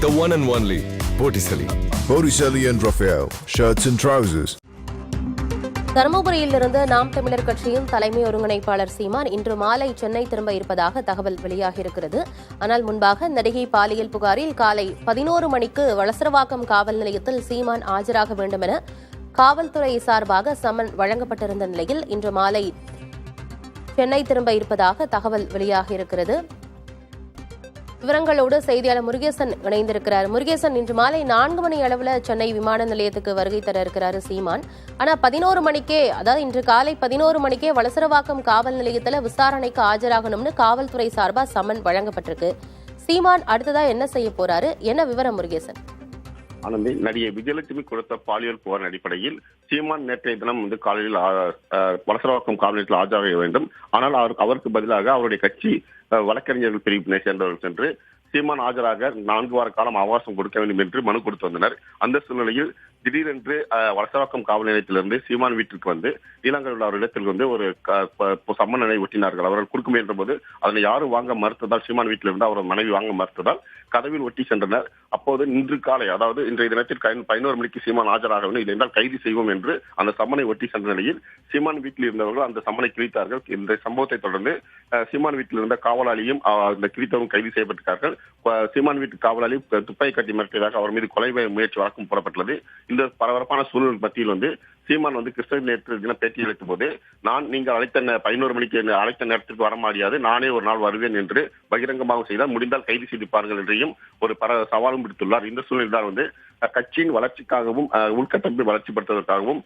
The one and only Botticelli. Botticelli and Raphael, shirts and trousers. தருமபுரியிலிருந்து நாம் தமிழர் கட்சியின் தலைமை ஒருங்கிணைப்பாளர் சீமான் இன்று மாலை சென்னை திரும்ப இருப்பதாக தகவல் வெளியாகியிருக்கிறது. ஆனால் முன்பாக நடிகை பாலியல் புகாரில் காலை 11 மணிக்கு வளசரவாக்கம் காவல் நிலையத்தில் சீமான் ஆஜராக வேண்டும் என காவல்துறை சார்பாக சம்மன் வழங்கப்பட்டிருந்த நிலையில் இன்று மாலை சென்னை திரும்ப இருப்பதாக தகவல் வெளியாகியிருக்கிறது. விவரங்களோடு செய்தியாளர் முருகேசன் இணைந்திருக்கிறார். முருகேசன், இன்று மாலை 4 மணி அளவில் சென்னை விமான நிலையத்துக்கு வருகை தர இருக்கிறாரு சீமான். ஆனா 11 மணிக்கே, அதாவது இன்று காலை 11 மணிக்கே வளசரவாக்கம் காவல் நிலையத்தில் விசாரணைக்கு ஆஜராகணும்னு காவல்துறை சார்பா சம்மன் வழங்கப்பட்டிருக்கு. சீமான் அடுத்ததா என்ன செய்ய போறாரு, என்ன விவரம் முருகேசன்? ஆனந்தி, நடிகை விஜயலட்சுமி கொடுத்த பாலியல் புகார் அடிப்படையில் சீமான் நேற்றைய தினம் காலையில் வளசரவாக்கம் காவல் நிலையத்தில் ஆஜராக வேண்டும். ஆனால் அவருக்கு பதிலாக அவருடைய கட்சி வழக்கறிஞர்கள் பிரிவினை சேர்ந்தவர்கள் சென்று சீமான் ஆஜராக 4 வார காலம் அவகாசம் கொடுக்க வேண்டும் என்று மனு கொடுத்து வந்தனர். அந்த சூழ்நிலையில் திடீரென்று வளசரவாக்கம் காவல் நிலையத்திலிருந்து சீமான் வீட்டிற்கு வந்து நீலாங்கல் உள்ள இடத்தில் வந்து ஒரு சம்மனை ஒட்டினார்கள். அவர்கள் கொடுக்க முயன்ற போது அதனை யாரும் வாங்க மறுத்ததால், சீமான் வீட்டில் இருந்து அவர் மனைவி வாங்க மறுத்ததால் கதவில் ஒட்டி சென்றனர். அப்போது இன்று காலை, அதாவது இன்றைய தினத்தில் 11 மணிக்கு சீமான் ஆஜராக வேண்டும், இல்லை என்றால் கைது செய்வோம் என்று அந்த சம்மனை ஒட்டி சென்ற நிலையில் சீமான் வீட்டில் இருந்தவர்கள் அந்த சம்மனை கிழித்தார்கள். இந்த சம்பவத்தை தொடர்ந்து சீமான் வீட்டில் இருந்த காவலாளியும் அந்த கிழித்தவரும் கைது செய்யப்பட்டிருக்கார்கள். சீமான் வீட்டு காவலாளி துப்பாக்கி கட்டி மிரட்டியதாக அவர் மீது கொலை முயற்சி வழக்கம் போடப்பட்டுள்ளது. இந்த பரபரப்பான சூழல் மத்தியில் சீமான் கிருஷ்ணகிரி நேற்று தினம் பேட்டி அளித்த போது, நீங்கள் அழைத்த 11 மணிக்கு அழைத்த நேரத்திற்கு வர முடியாது, நானே ஒரு நாள் வருவேன் என்று பகிரங்கமாக செய்தால் முடிந்தால் கைது செய்திருப்பார்கள் என்றையும் ஒரு சவாலும் விடுத்துள்ளார். இந்த சூழ்நிலையில் கட்சியின் வளர்ச்சிக்காகவும் உள்கட்டமைப்பை வளர்ச்சிப்படுத்துவதற்காகவும்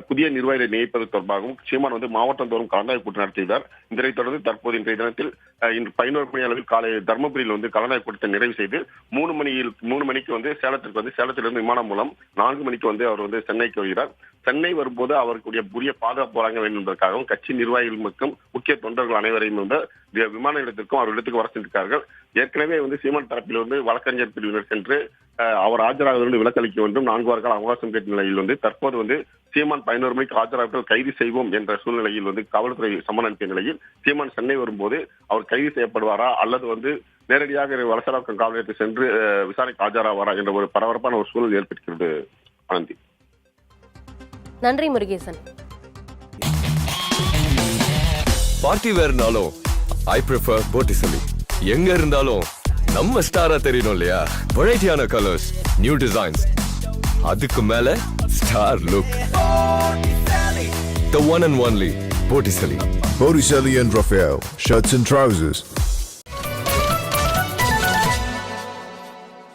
புதிய நிர்வாகிகளை நியமிப்பது தொடர்பாகவும் சீமான் மாவட்டம் தோறும் கலந்தாய்வு கூட்டம் நடத்தியுள்ளார். இதனைத் தொடர்ந்து தற்போது இன்றைய தினத்தில் இன்று 11 மணி அளவில் காலை தர்மபுரியில் கலந்தாய்வு கூட்டத்தை நிறைவு செய்து 3 மணிக்கு சேலத்திற்கு சேலத்திலிருந்து விமானம் மூலம் 4 மணிக்கு அவர் சென்னைக்கு வருகிறார். சென்னை வரும்போது அவருடைய உரிய பாதுகாப்பு வழங்க வேண்டும் என்பதற்காகவும் கட்சி நிர்வாகிகளுக்கும் முக்கிய தொண்டர்கள் அனைவரையும் விமான நிலையத்திற்கும் அவர் இடத்துக்கு வர சென்றிருக்கிறார்கள். ஏற்கனவே சீமான் தரப்பில் வழக்கறிஞர் பிரிவினர் சென்று அவர் ஆஜராக விலக்களிக்க வேண்டும், 4 வார கால அவகாசம் கேட்ட நிலையில் தற்போது சீமான் 11 மணிக்கு ஆஜராக கைது செய்வோம் என்ற சூழ்நிலையில் காவல்துறை சம்மன் அனுப்பிய நிலையில் சீமான் சென்னை வரும்போது அவர் கைது செய்யப்படுவாரா அல்லது நேரடியாக வளசரவாக்கம் காவல் நிலையத்தில் சென்று விசாரணைக்கு ஆஜராவாரா என்ற ஒரு பரபரப்பான ஒரு சூழல் ஏற்பட்டிருக்கிறது. ஆனந்தி, நன்றி முருகேசன். பார்ட்டி வேர்னாலும் ஐ ப்ரிஃபர் Botticelli. எங்க இருந்தாலும் நம்ம ஸ்டாரா தெரியணும் இல்லையா? வெரைட்டியான கலர்ஸ், நியூ டிசைன்ஸ், அதுக்கு மேல star look. The one and only Botticelli. Botticelli and Raphael, shirts and trousers.